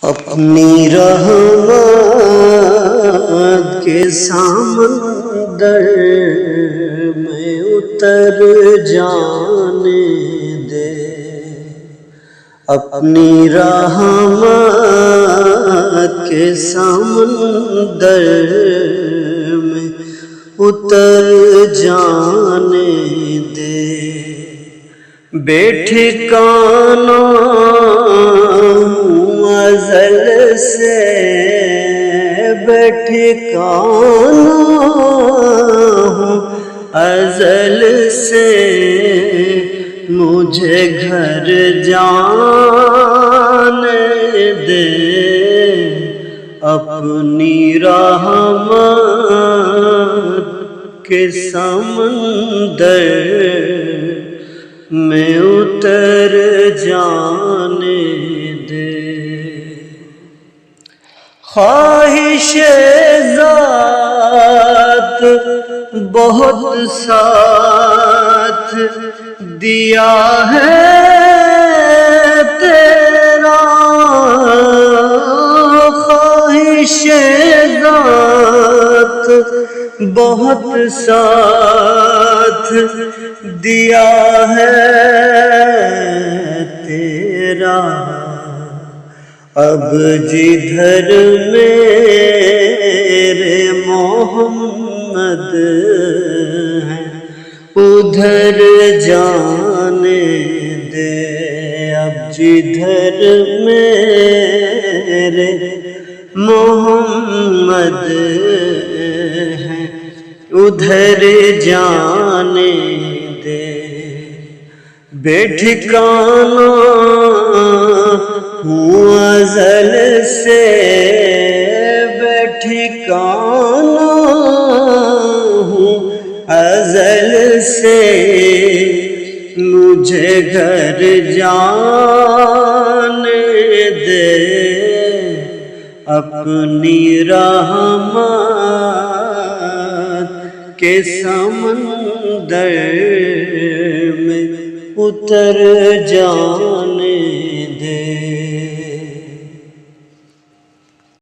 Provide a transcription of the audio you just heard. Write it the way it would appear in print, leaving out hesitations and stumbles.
اپنی رحمت کے سمندر میں اتر جانے دے، اپنی رحمت کے سمندر میں اتر جانے دے، بے ٹھکانہ ازل سے بے ٹھکانہ ہوں ازل سے، مجھے گھر جانے دے، اپنی رحمت کے سمندر میں اتر جانے دے۔ خواہش ذات بہت ساتھ دیا ہے تیرا، خواہش ذات بہت ساتھ دیا ہے تیرا، اب جدھر میرے محمد ہیں ادھر جانے دے، اب جدھر میرے محمد ہیں ادھر جانے دے، بے ٹھکانہ ہوں ازل سے بے ٹھکانہ ہوں ازل سے، مجھے گھر جانے دے، اپنی رحمت کے سمندر میں اتر جانے